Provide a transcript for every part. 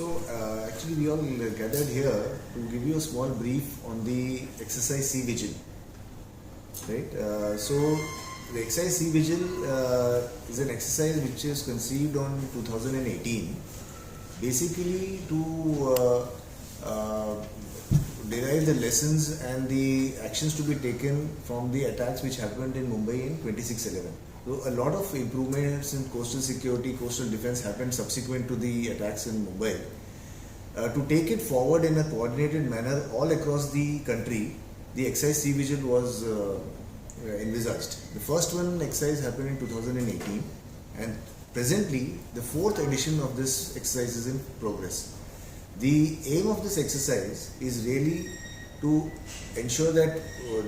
Actually, we all gathered here to give you a small brief on the exercise Sea Vigil. Right? The exercise Sea Vigil is an exercise which is conceived on 2018, basically to derive the lessons and the actions to be taken from the attacks which happened in Mumbai in 26/11. So a lot of improvements in coastal security, coastal defense happened subsequent to the attacks in Mumbai. To take it forward in a coordinated manner all across the country, the exercise Sea Vigil was envisaged. The first one exercise happened in 2018, and presently the fourth edition of this exercise is in progress. The aim of this exercise is really to ensure that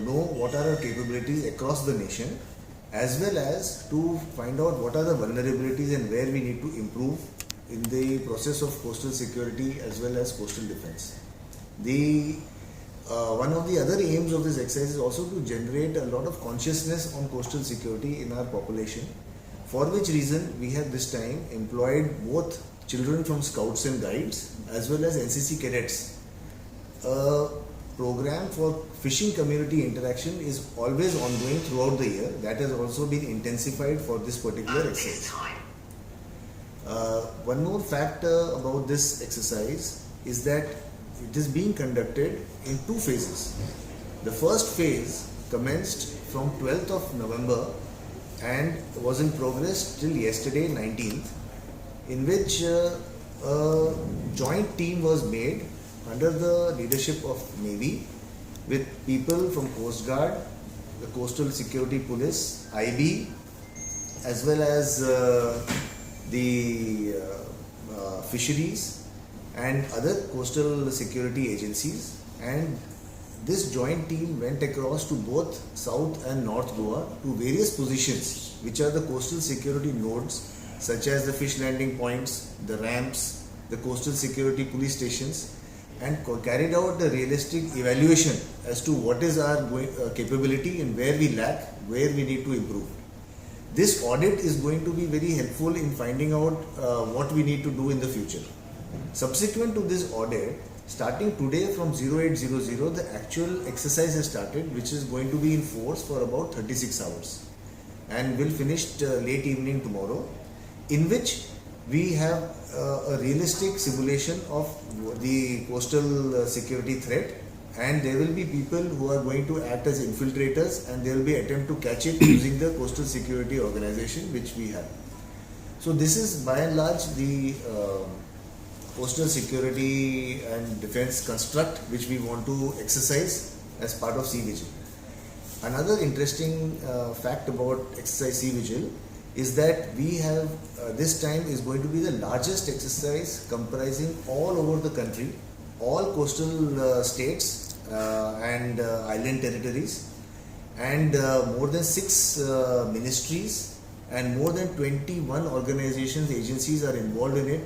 know what are our capabilities across the nation, as well as to find out what are the vulnerabilities and where we need to improve in the process of coastal security as well as coastal defense. One of the other aims of this exercise is also to generate a lot of consciousness on coastal security in our population, for which reason we have this time employed both children from Scouts and Guides as well as NCC cadets. A program for fishing community interaction is always ongoing throughout the year. That has also been intensified for this particular exercise. One more fact about this exercise is that it is being conducted in two phases. The first phase commenced from 12th of November and was in progress till yesterday 19th, in which a joint team was made under the leadership of Navy with people from Coast Guard, the Coastal Security Police, IB, as well as the fisheries and other coastal security agencies. And this joint team went across to both South and North Goa to various positions which are the coastal security nodes, such as the fish landing points, the ramps, the coastal security police stations, and carried out the realistic evaluation as to what is our capability and where we lack, where we need to improve. This audit is going to be very helpful in finding out what we need to do in the future. Subsequent to this audit, starting today from 0800, the actual exercise has started, which is going to be in force for about 36 hours and will finish late evening tomorrow, in which we have a realistic simulation of the coastal security threat, and there will be people who are going to act as infiltrators, and there will be attempt to catch it using the coastal security organization which we have. So this is by and large the coastal security and defense construct which we want to exercise as part of Sea Vigil. Another interesting fact about exercise Sea Vigil is that we have this time is going to be the largest exercise comprising all over the country, all coastal states and island territories, and more than 6 ministries and more than 21 organizations, agencies are involved in it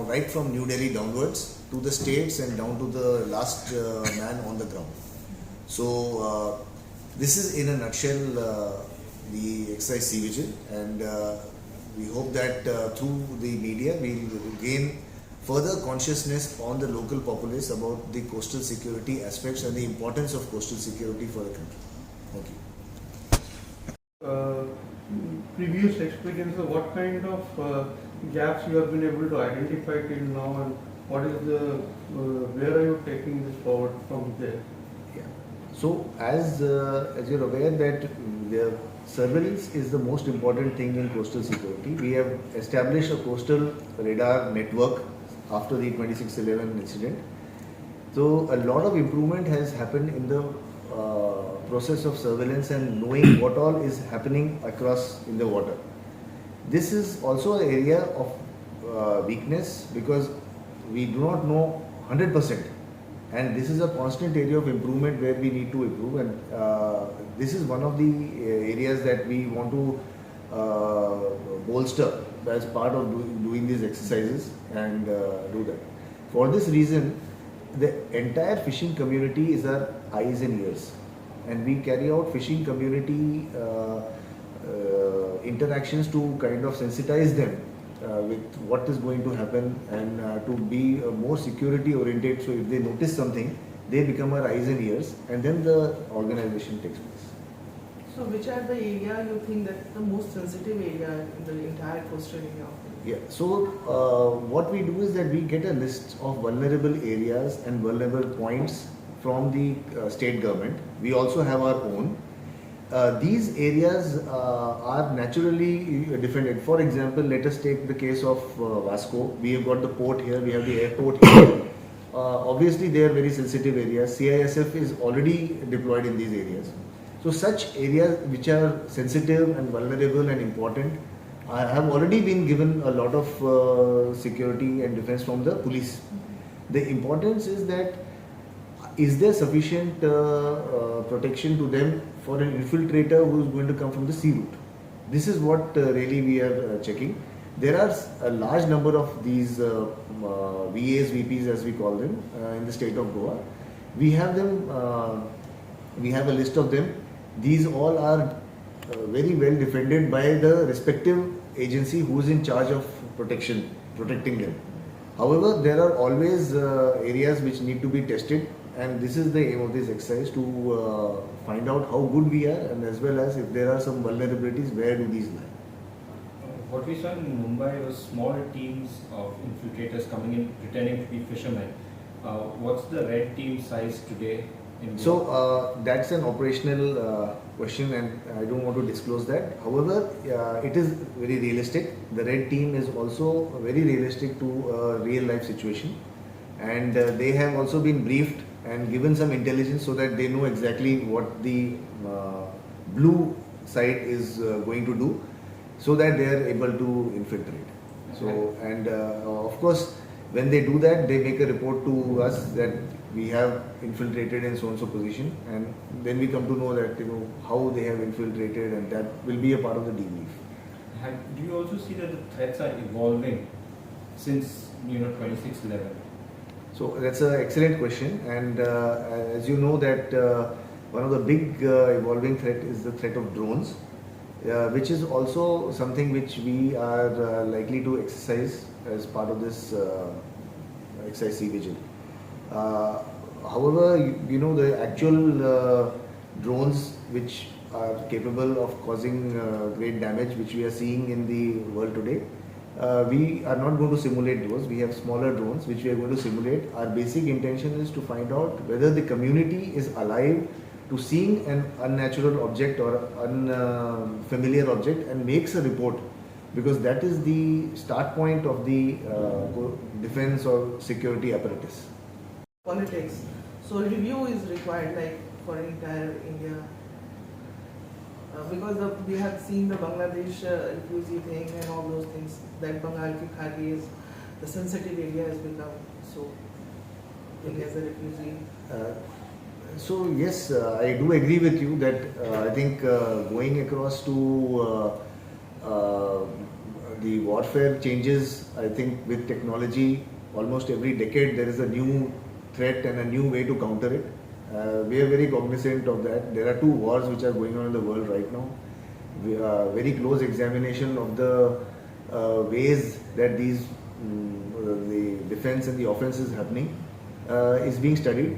right from New Delhi downwards to the states and down to the last man on the ground. So this is in a nutshell the exercise Sea Vigil, and we hope that through the media we will gain further consciousness on the local populace about the coastal security aspects and the importance of coastal security for the country. Thank you. Previous experience, what kind of gaps you have been able to identify till now, and what is the where are you taking this forward from there? Yeah. So as you're aware that the surveillance is the most important thing in coastal security. We have established a coastal radar network after the 26/11 incident. So a lot of improvement has happened in the process of surveillance and knowing what all is happening across in the water. This is also an area of weakness because we do not know 100%, and this is a constant area of improvement where we need to improve, and this is one of the areas that we want to bolster as part of doing these exercises and do that. For this reason, the entire fishing community is our eyes and ears, and we carry out fishing community interactions to kind of sensitize them with what is going to happen and to be more security oriented. So if they notice something, they become our eyes and ears, and then the organization takes place. So which are the area you think that's the most sensitive area in the entire coastal area? Yeah. So what we do is that we get a list of vulnerable areas and vulnerable points from the state government. We also have our own. These areas are naturally defended. For example, let us take the case of Vasco. We have got the port here, we have the airport here. Obviously, they are very sensitive areas. CISF is already deployed in these areas. So, such areas which are sensitive and vulnerable and important have already been given a lot of security and defense from the police. The importance is that is there sufficient protection to them for an infiltrator who is going to come from the sea route? This is what really we are checking. There are a large number of these VAs, VPs as we call them in the state of Goa. We have them, we have a list of them. These all are very well defended by the respective agency who is in charge of protecting them. However, there are always areas which need to be tested, and this is the aim of this exercise to find out how good we are, and as well as if there are some vulnerabilities, where do these lie. What we saw in Mumbai was small teams of infiltrators coming in pretending to be fishermen. What's the red team size today? So that's an operational question, and I don't want to disclose that. However, it is very realistic. The red team is also very realistic to a real life situation, and they have also been briefed and given some intelligence so that they know exactly what the blue side is going to do, so that they are able to infiltrate. So, and of course, when they do that, they make a report to us that we have infiltrated in so and so position, and then we come to know that how they have infiltrated, and that will be a part of the debrief. Do you also see that the threats are evolving since 26/11? So that's an excellent question, and as you know that one of the big evolving threat is the threat of drones, which is also something which we are likely to exercise as part of this exercise Sea Vigil. However, the actual drones which are capable of causing great damage, which we are seeing in the world today, we are not going to simulate those. We have smaller drones which we are going to simulate. Our basic intention is to find out whether the community is alive to seeing an unnatural object or unfamiliar object and makes a report, because that is the start point of the defense or security apparatus. Politics. So review is required, like for entire India, because we have seen the Bangladesh refugee thing and all those things. That Bengal ki Khadi is the sensitive area has become so India as a refugee. So yes, I do agree with you that I think going across to the warfare changes. I think with technology, almost every decade there is a new threat and a new way to counter it. We are very cognizant of that. There are two wars which are going on in the world right now. We are very close examination of the ways that these the defense and the offense is happening is being studied,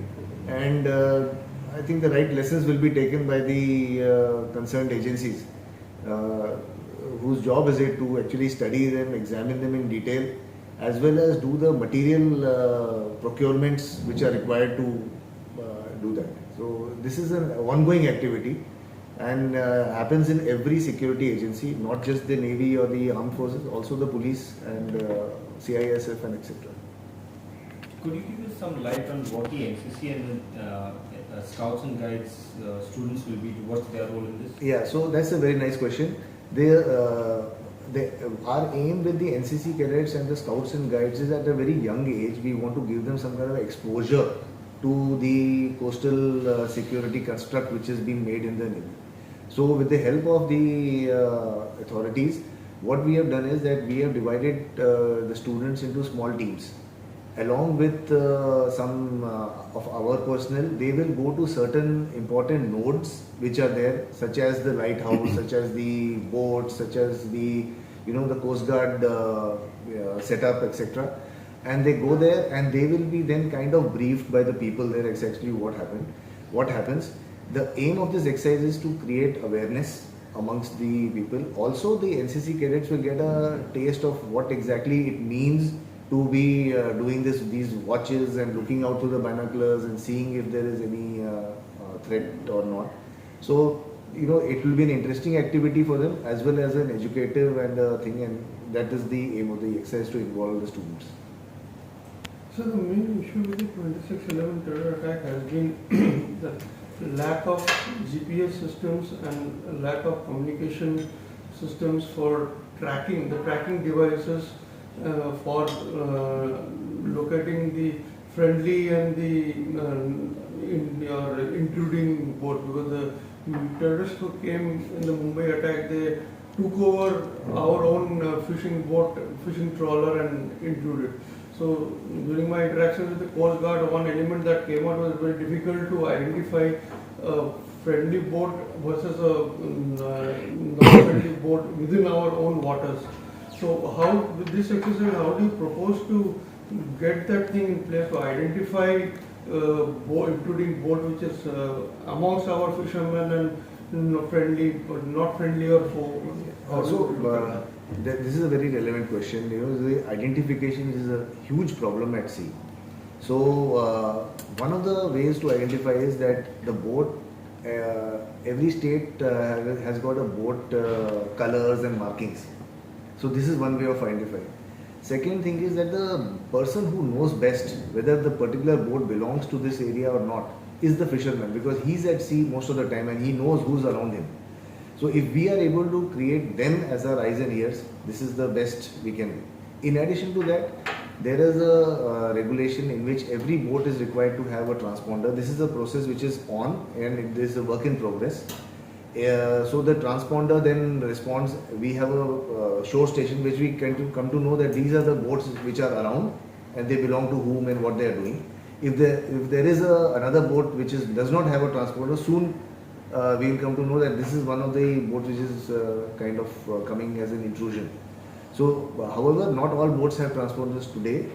and I think the right lessons will be taken by the concerned agencies, whose job is it to actually study them, examine them in detail, as well as do the material procurements which are required to do that. So this is an ongoing activity, and happens in every security agency, not just the Navy or the armed forces, also the police and CISF and etc. Could you give us some light on what the NCC and the Scouts and Guides students will be? What's their role in this? Yeah, so that's a very nice question. Our aim with the NCC cadets and the Scouts and Guides is at a very young age, we want to give them some kind of exposure to the coastal security construct which has been made in the Navy. So with the help of the authorities, what we have done is that we have divided the students into small teams. Along with some of our personnel, they will go to certain important nodes which are there, such as the lighthouse, such as the boats, such as the the Coast Guard setup, etc. And they go there and they will be then kind of briefed by the people there exactly what happens. The aim of this exercise is to create awareness amongst the people. Also, the NCC cadets will get a taste of what exactly it means to be doing these watches and looking out through the binoculars and seeing if there is any threat or not. So, it will be an interesting activity for them as well as an educative and thing, and that is the aim of the exercise, to involve the students. So the main issue with the 26/11 terror attack has been the lack of GPS systems and lack of communication systems for tracking, the tracking devices for locating the friendly and the intruding boat, because the terrorists who came in the Mumbai attack, they took over our own fishing trawler and intruded. So during my interaction with the Coast Guard, one element that came out was very difficult to identify a friendly boat versus a non-friendly boat within our own waters. So how, with this exercise, how do you propose to get that thing in place to identify intruding boat which is amongst our fishermen and friendly, but not friendly or foe? Also, this is a very relevant question. The identification is a huge problem at sea. So, one of the ways to identify is that the boat, every state has got a boat colors and markings. So, this is one way of identifying. Second thing is that the person who knows best whether the particular boat belongs to this area or not is the fisherman, because he's at sea most of the time and he knows who's around him. So if we are able to create them as our eyes and ears, this is the best we can do. In addition to that, there is a regulation in which every boat is required to have a transponder. This is a process which is on and it is a work in progress. So the transponder then responds. We have a shore station which we can come to know that these are the boats which are around and they belong to whom and what they are doing. If there is another boat which does not have a transponder, soon we will come to know that this is one of the boats which is kind of coming as an intrusion. So, however, not all boats have transponders today,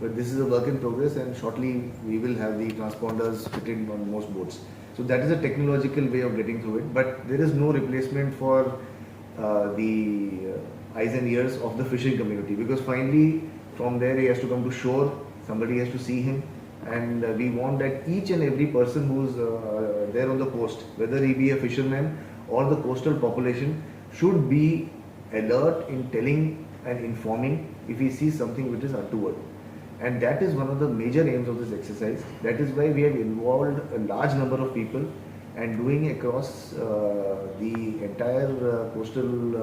but this is a work in progress, and shortly we will have the transponders fitted on most boats. So that is a technological way of getting through it, but there is no replacement for the eyes and ears of the fishing community, because finally from there he has to come to shore, somebody has to see him, and we want that each and every person who is there on the coast, whether he be a fisherman or the coastal population, should be alert in telling and informing if he sees something which is untoward. And that is one of the major aims of this exercise. That is why we have involved a large number of people and doing across the entire coastal